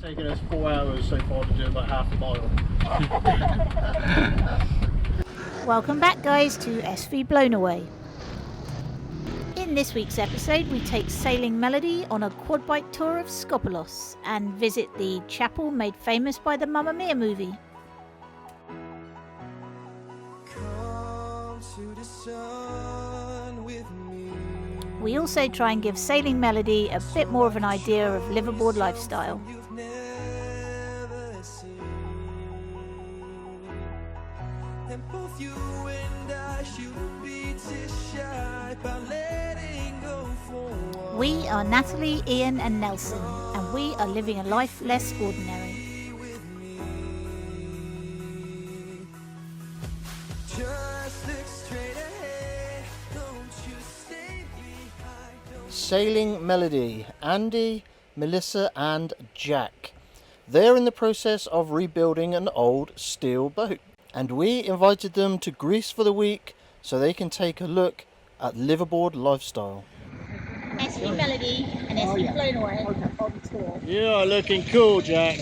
Taken us 4 hours so far to do about half a mile. Welcome back, guys, to SV Blown Away. In this week's episode, we take Sailing Melody on a quad bike tour of Skopelos and visit the chapel made famous by the Mamma Mia movie. We also try and give Sailing Melody a bit more of an idea of liveaboard lifestyle. We are Natalie, Ian and Nelson, and we are living a life less ordinary. Sailing Melody, Andy, Melissa and Jack. They're in the process of rebuilding an old steel boat, and we invited them to Greece for the week so they can take a look at liveaboard lifestyle. SV Melody and SV Blown Away. You are looking cool, Jack.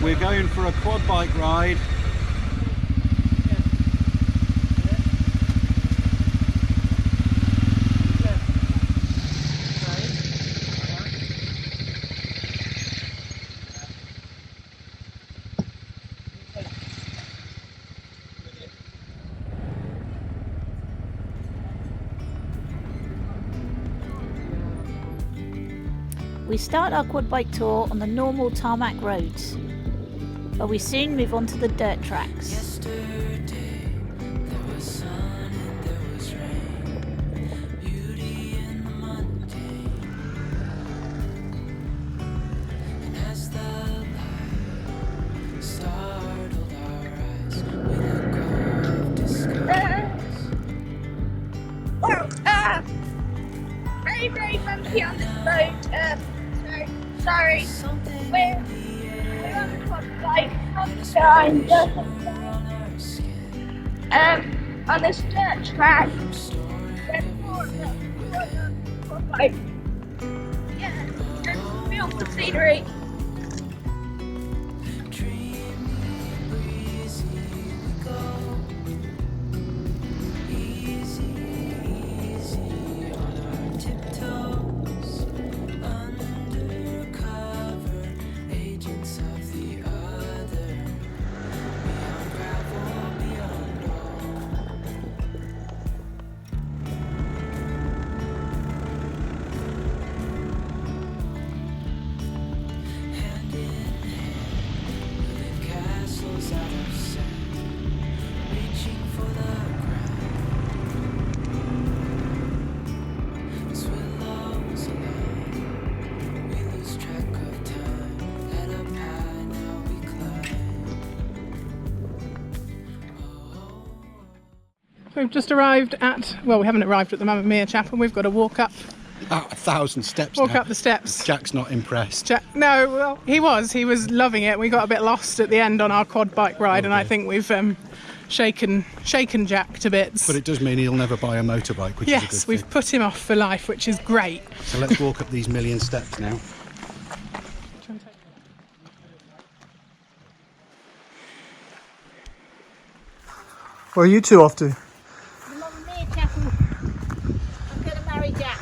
We're going for a quad bike ride. We start our quad bike tour on the normal tarmac roads, but we soon move on to the dirt tracks. Very bumpy on this boat. Sorry. We're on a quad bike on this dirt track. Quad bike. Yeah, and beautiful scenery. We've just arrived at, well, we haven't arrived at the Mamma Mia chapel. We've got to walk up 1,000 steps walk now. up the steps. Jack's not impressed. No, well, he was loving it. We got a bit lost at the end on our quad bike ride, and I think we've shaken Jack to bits. But it does mean he'll never buy a motorbike, which is a good Yes, we've thing. put him off for life, which is great. So let's walk up these million steps now. Where are you two off to? The Mamma Mia chapel. I'm going to marry Jack.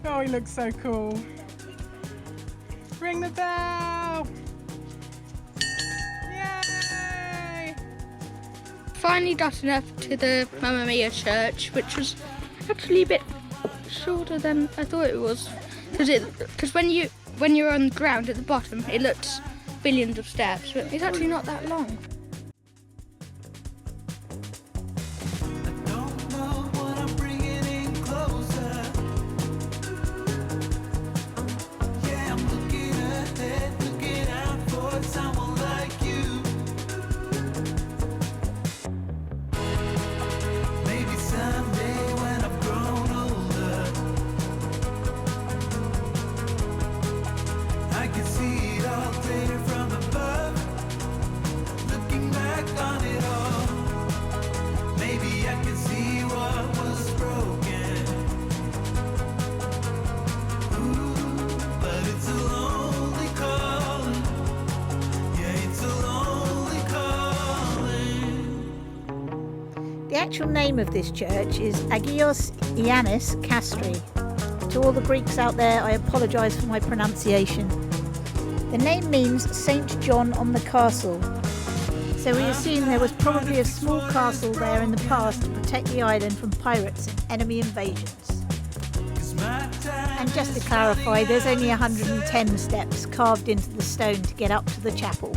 Oh, he looks so cool. Ring the bell! Yay! Finally got enough to the Mamma Mia church, which was actually a bit shorter than I thought it was. Because when you're on the ground at the bottom, it looks billions of steps, but it's actually not that long. Maybe The actual name of this church is Agios Ioannis Kastri. To all the Greeks out there, I apologise for my pronunciation. The name means Saint John on the Castle. So we assume there was probably a small castle there in the past to protect the island from pirates and enemy invasions. And just to clarify, there's only 110 steps carved into the stone to get up to the chapel.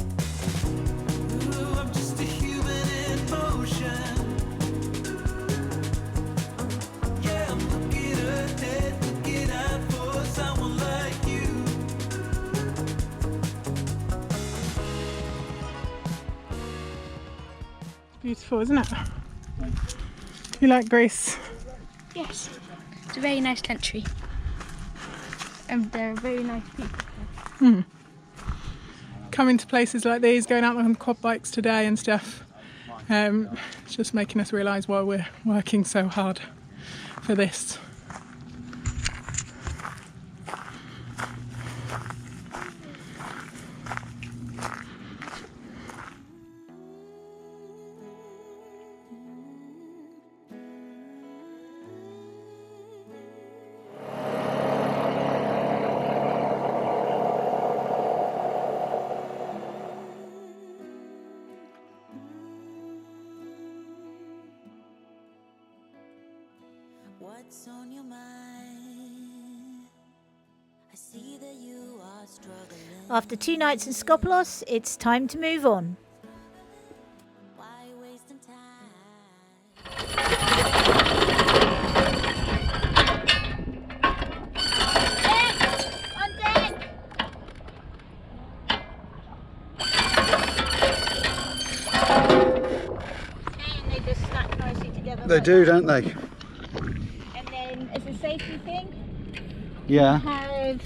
Beautiful, isn't it? You like Greece? Yes, it's a very nice country. And they're very nice people. Coming to places like these, going out on quad bikes today and stuff, it's just making us realise why we're working so hard for this. What's on your mind? I see that you are struggling. After 2 nights in Skopelos, it's time to move on. Why wasting time? On deck! And they just snap nicely together. They like do, that. don't they? And then, as a safety thing, Yeah. have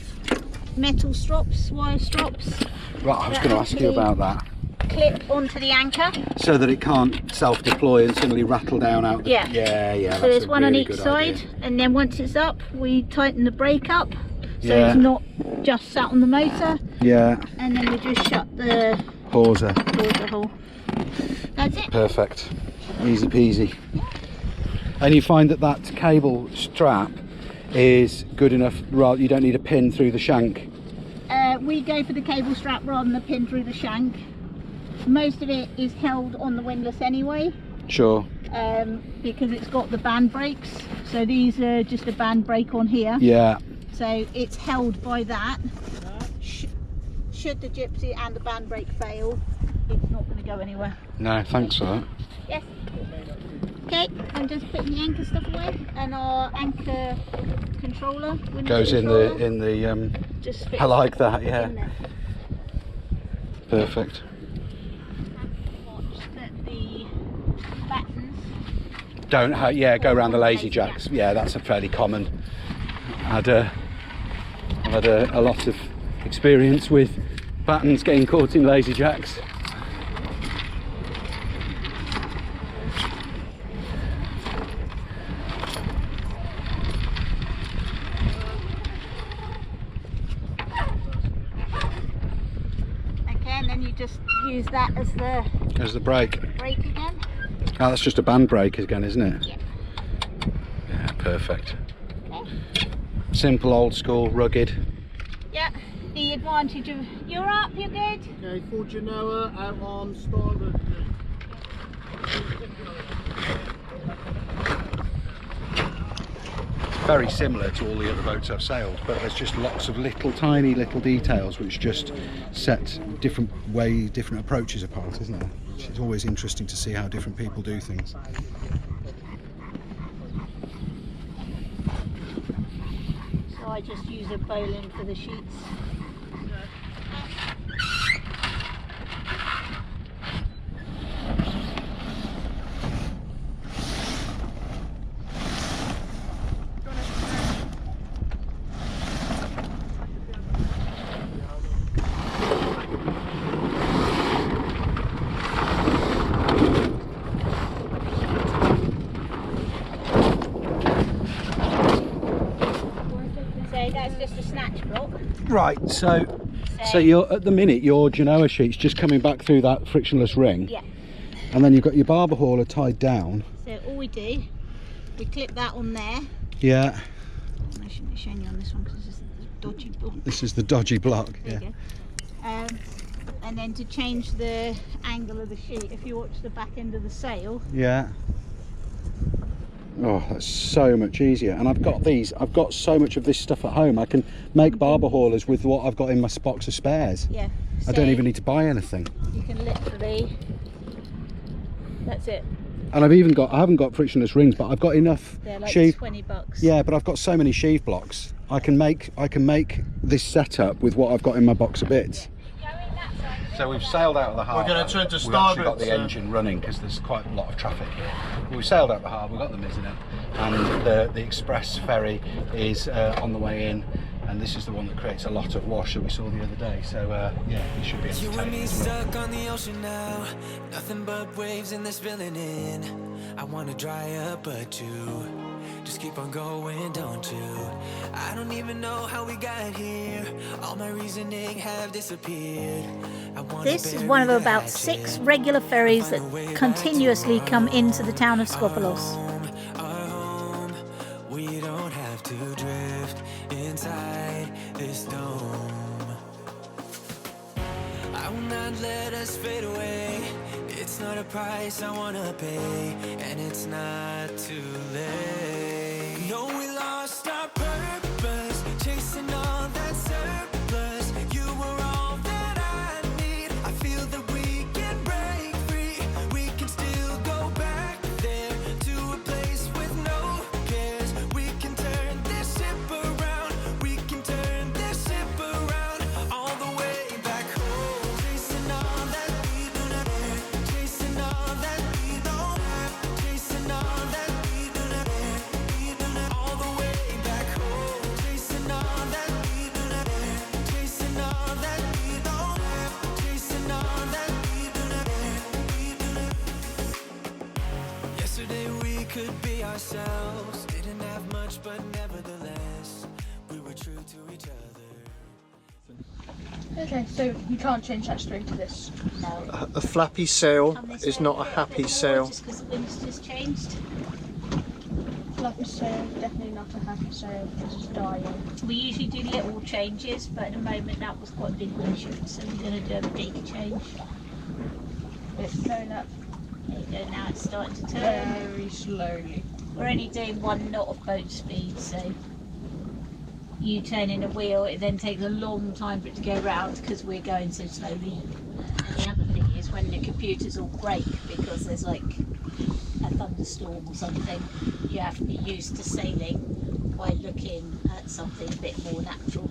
metal strops, wire strops, Right, I was going to ask you about that. clip onto the anchor. So that it can't self-deploy and suddenly rattle down out the... Yeah. Yeah, So that's there's a one on really each good side, idea. and then once it's up, we tighten the brake up, so Yeah. it's not just sat on the motor, Yeah, and then we just shut the hawser. hole. That's it. Perfect. Easy peasy. And you find that that cable strap is good enough, right? You don't need a pin through the shank. We go for the cable strap rather than the pin through the shank. Most of it is held on the windlass anyway, Sure. because it's got the band brakes. So these are just a band brake on here. Yeah. So it's held by that. Should the gypsy and the band brake fail, it's not going to go anywhere. No, thanks for that. Yes. Okay, I'm just putting the anchor stuff away, and our anchor controller Goes in the just fits I like that, yeah. in there. Perfect. Watch that the battens. Don't go around the lazy jacks. Yeah, that's a fairly common. I've had a lot of experience with battens getting caught in lazy jacks. Okay, and then you just use that as the There's the brake. brake again. Oh, that's just a band brake again, isn't it? Yeah. Yeah, perfect. Okay. Simple, old school, rugged. Yeah. The advantage of you're up, you're good. Okay, full Genoa out on starboard. Very similar to all the other boats I've sailed, but there's just lots of tiny little details which just set different approaches apart, isn't it? It's always interesting to see how different people do things. So I just use a bowline for the sheets. So that's just a snatch block. Right, so you're at the minute your Genoa sheet's just coming back through that frictionless ring, Yeah. and then you've got your barber hauler tied down. So we do, we clip that on there. Yeah. I shouldn't be showing you on this one because this is the dodgy block. This is the dodgy block. There you go. And then to change the angle of the sheet, if you watch the back end of the sail. Yeah. Oh, that's so much easier. And I've got so much of this stuff at home. I can make barber haulers with what I've got in my box of spares. Yeah. I don't even need to buy anything. You can literally, that's it. And I haven't got frictionless rings, but I've got enough They're like sheave. $20. Yeah, but I've got so many sheave blocks. I can make this setup with what I've got in my box of bits. So we've sailed out of the harbour. We're going to turn to We've actually got starboard. the engine running because there's quite a lot of traffic here. We've sailed out the harbour, we've got the mizzen up, and the express ferry is on the way in, and this is the one that creates a lot of wash that we saw the other day. So yeah, it should be You and entertaining. me stuck on the ocean now, nothing but waves and they're spilling in. I wanna dry up, but you just keep on going, don't you? I don't even know how we got here. All my reasoning have disappeared. This is one of about 6 regular ferries that continuously come into the town of Skopelos. Our home, we don't have to drift inside this dome. I will not let us fade away. It's not a price I wanna pay, and it's not too late. No, we lost our purpose, chasing all that surplus. You were all that I need. I feel that we can break free. We can still go back there to a place with no cares. We can turn this ship around. We can turn this ship around all the way back home. Chasing all that we do not have, chasing all that we don't have, chasing all that we do not have, all the way back home. Chasing all that we do not have, chasing all that we don't have, chasing all that we do not have, Yesterday we could be ourselves, didn't have much but nevertheless we were true to each other. Okay, so you can't change that straight to this. No. A flappy sail is not a happy sail. Just because the wind's just changed. Flappy sail, definitely not a happy sail, it's dying. We usually do little changes, but at the moment that was quite a big wind shift, so we're going to do a big change. It's going up There you go, now it's starting to turn. very slowly. We're only doing 1 knot of boat speed, so you turning a wheel, it then takes a long time for it to go round because we're going so slowly. And the other thing is when the computers all break because there's like a thunderstorm or something, you have to be used to sailing by looking at something a bit more natural.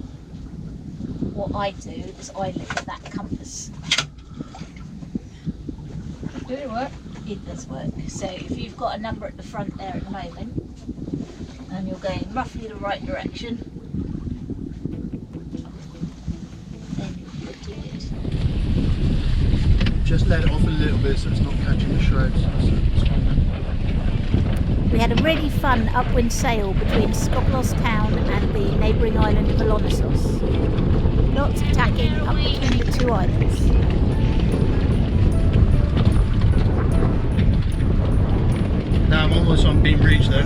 What I do is I look at that compass. Did it work? It does work. So if you've got a number at the front there at the moment and you're going roughly the right direction, then you're good. Just let it off a little bit so it's not catching the shreds. It's fine then. We had a really fun upwind sail between Skopelos town and the neighbouring island of Alonissos. Lots of tacking up between the 2 islands. Now I'm almost on beam reach though.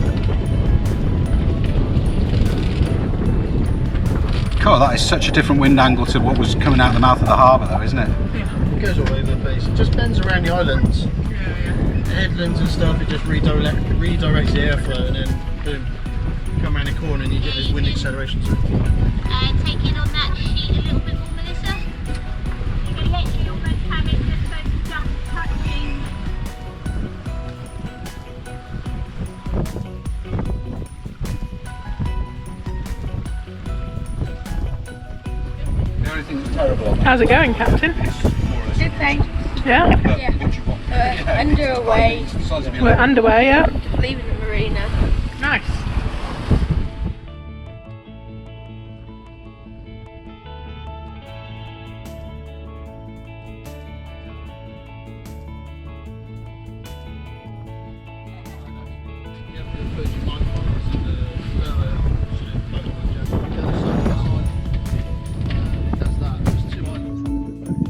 God, that is such a different wind angle to what was coming out the mouth of the harbour though, isn't it? It goes all over the place. It just bends around the islands. The headlands and stuff, it just redirects the airflow and then boom, come around the corner and you get this wind acceleration. Take it on that sheet a little bit more, Melissa. You can literally almost have it just so it's just touching. The only thing that's terrible on How's it going, Captain? Good thing. Yeah, Underway, we're underway, yeah. leaving the marina. Nice.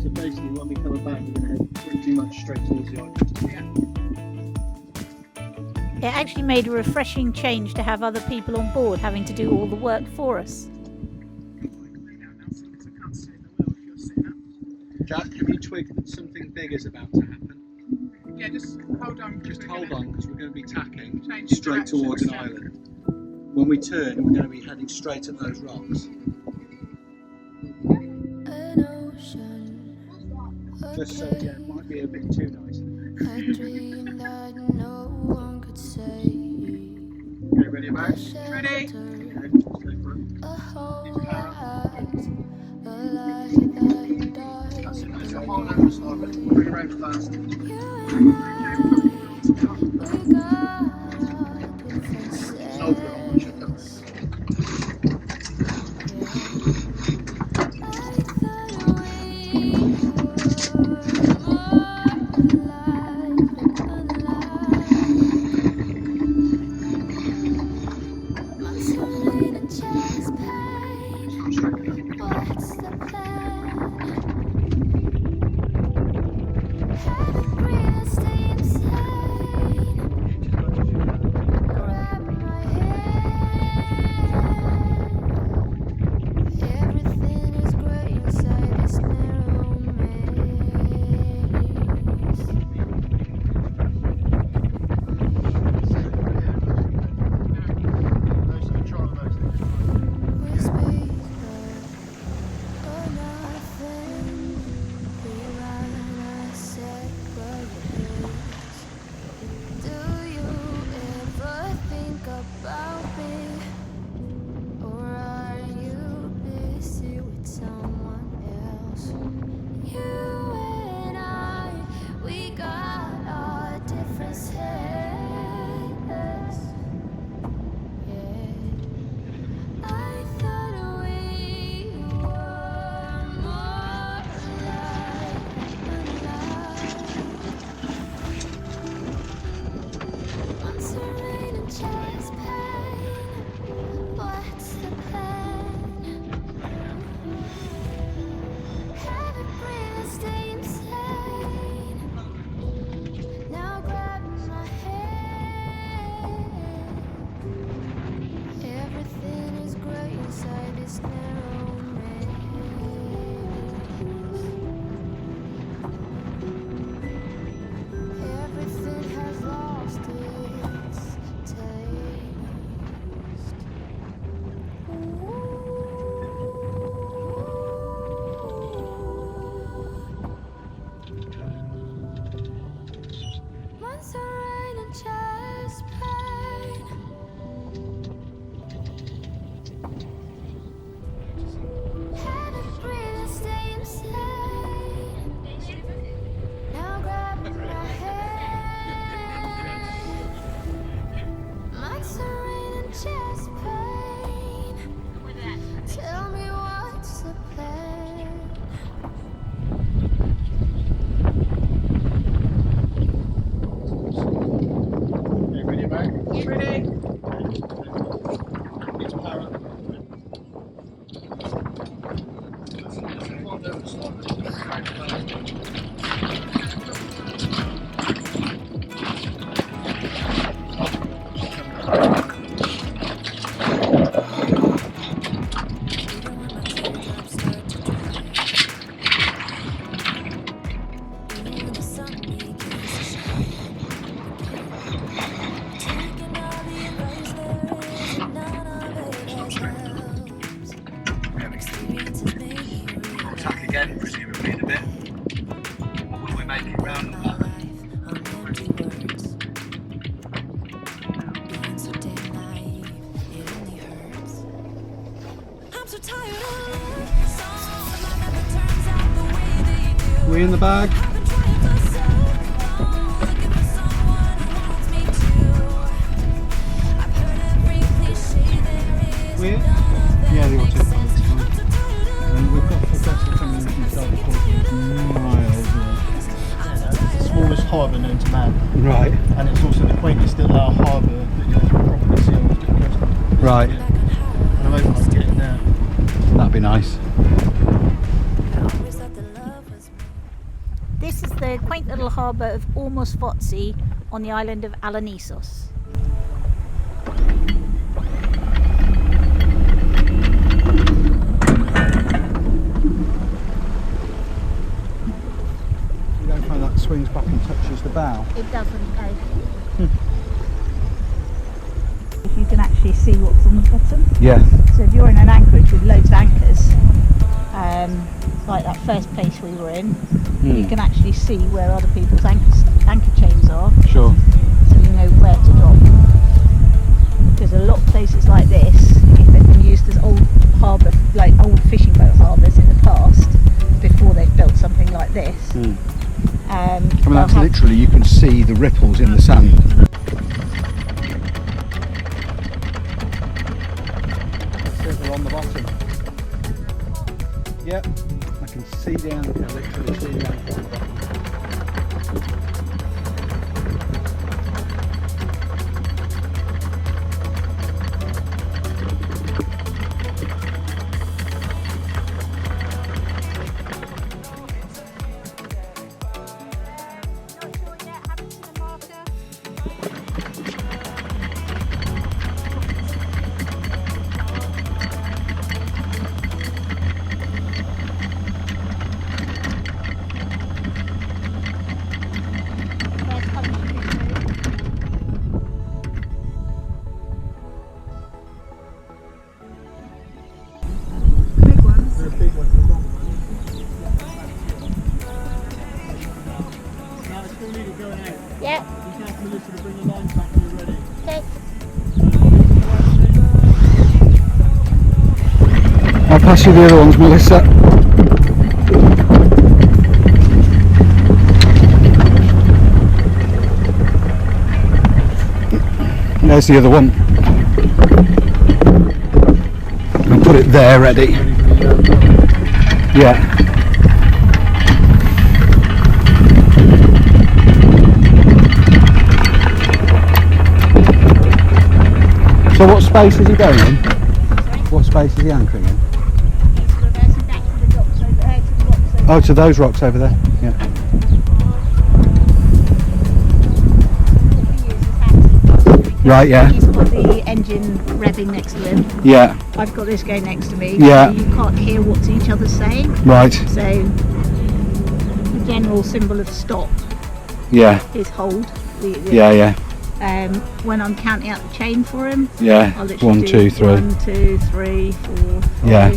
So basically when we come back we're going to head pretty much straight towards the island. It actually made a refreshing change to have other people on board having to do all the work for us. Jack, have you twigged that something big is about to happen? Yeah, just hold on. Just hold on, because we're going to be tacking Change straight direction, towards an yeah. island. When we turn, we're going to be heading straight at those rocks. An ocean, Just so, yeah, it might be a bit too nice. a dream that no one could say. Okay, ready, Max? Ready? Okay, let's go for it. A whole act, a life that died. That's it, let's go hold over the side, but bring it around fast. You and I, we got different So good, sets. I want you to come. I thought we were more alive than alive. Months of rain and chest pain. What's the plan? Haven't breathed, stay insane. Grab my hand. Everything is great inside this narrow maze. We speak or nothing. We run our separate ways. Do you ever think about me? Or are you busy with someone else? You and I, we got our differences. Yeah. I thought we were more alive than alive. Months of rain and chest pain. What's the plan? Haven't breathed, stay insane. Now grab my hand. Everything is great inside this narrow maze. Everything has lost its taste. Months of rain and chest pain. Haven't breathed, stay insane. Now grab my hand. Months of rain and chest pain. Tell me what's the plan. Okay, ready, Max? Ready? Need to power up. Hold over the side, but bring it around fast. The sun begins to shine. Taking all the advice there is, and none of it has helped. Experiences make me We'll tack again, presumably in a bit. Or will we make it round and back? life on empty words. Being so damn naive, it only hurts. I'm so tired of love songs. Life never turns out the way they do. We in the bag? I've been trying for so long, looking for someone who wants me to. I've heard every cliche there is, We in? and none of them Yeah, they all makes took sense. fine. I'm so tired of And we've got Skopelos coming in from South Africa, miles away. It's the smallest harbour known to man, Right, and it's also the quaintest little harbour that you'll probably see on the coast. right. And I'm hoping I can get in there. That'd be nice. always thought that love was me. This is the quaint little harbour of Ormosfotsi on the island of Alanisos. swings back and touches the bow. It doesn't, no. If you can actually see what's on the bottom. Yeah. So if you're in an anchorage with loads of anchors, like that first place we were in, you can actually see where other people's anchor chains are. Sure. So you know where to drop. Because a lot of places like this, they've been used as old harbour, like old fishing boat harbours in the past, before they've built something like this. I mean, that's literally, you can see the ripples in the sand. They're on the bottom. Yep, I can see the anchor, literally see the anchor on the bottom. Yeah. Okay. I'll pass you the other ones, Melissa. There's the other one. I'll put it there ready. Yeah. So what space is he going in? What space is he anchoring in? Oh, to those rocks over there? Yeah. Right, yeah. He's got the engine revving next to him. Yeah. I've got this going next to me. Yeah. So you can't hear what each other's saying. Right. So the general symbol of stop Yeah. is hold. Yeah. When I'm counting out the chain for him, Yeah. I'll literally 1, 2, 3. 1, 2, 3, 4, 5. Yeah.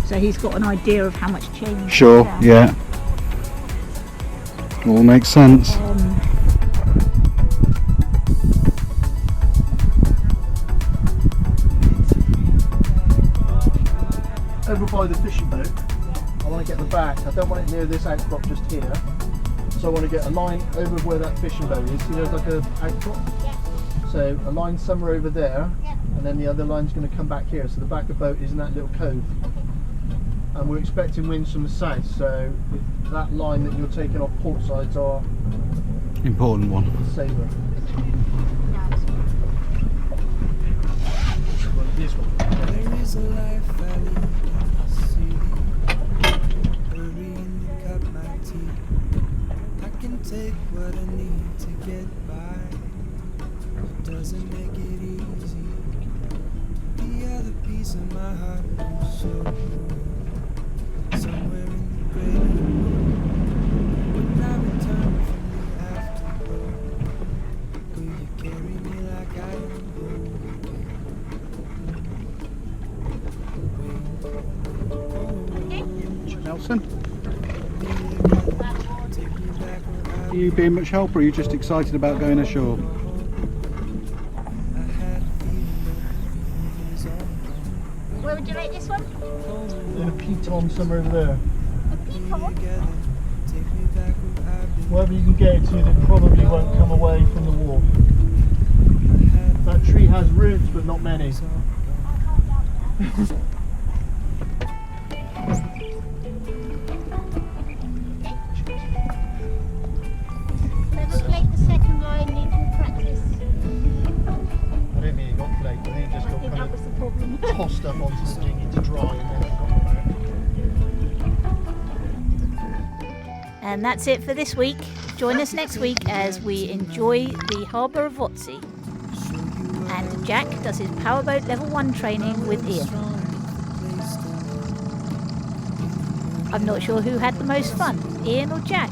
So he's got an idea of how much chain he's Sure. got down. Yeah. All makes sense. Over by the fishing boat, I want to get the back. I don't want it near this outcrop just here. So I want to get a line over where that fishing boat is. You know, it's like a outcrop. Yeah. So a line somewhere over there, Yeah. and then the other line's going to come back here. So the back of the boat is in that little cove. And we're expecting winds from the south. So if that line that you're taking off port sides are Important one. saver. This one. There is a life I lead in the city, hurrying to cut my teeth. I can take what I need to get by, it doesn't make it easy. The other piece of my heart will show somewhere in the greater world. When I return from the afterglow, will you carry me like I am gold? Nelson? Are you being much help, or are you just excited about going ashore? Where would you rate this one? In a piton somewhere over there. A peacock. Wherever you can get it to that probably won't come away from the wall. That tree has roots but not many. Never flake the second line, need more practice. I don't mean it got flaked, I think it just I got think kind that was of the problem. tossed up onto the dinghy to dry and then it got there. And that's it for this week. Join us next week as we enjoy the harbour of Votsy. And Jack does his powerboat level 1 training with Ian. I'm not sure who had the most fun, Ian or Jack.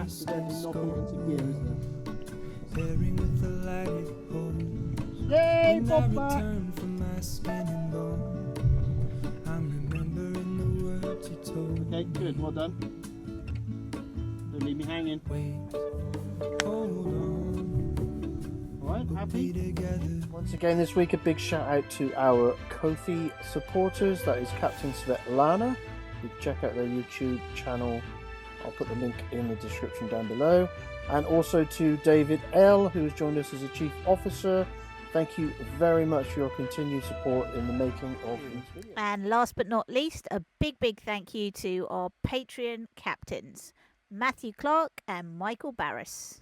has to then knock it into gear, isn't Pairing with the light it holds. there? Yay, When I Bob back! return from my spinning bone, I'm remembering the words you told. Okay, good, well done. Don't leave me hanging. Wait, hold on, Alright, be happy? together. Once again this week, a big shout out to our Ko-fi supporters. That is Captain Svetlana. You can check out their YouTube channel. I'll put the link in the description down below. And also to David L, who has joined us as a Chief Officer. Thank you very much for your continued support in the making of these videos. And last but not least, a big thank you to our Patreon captains, Matthew Clark and Michael Barris.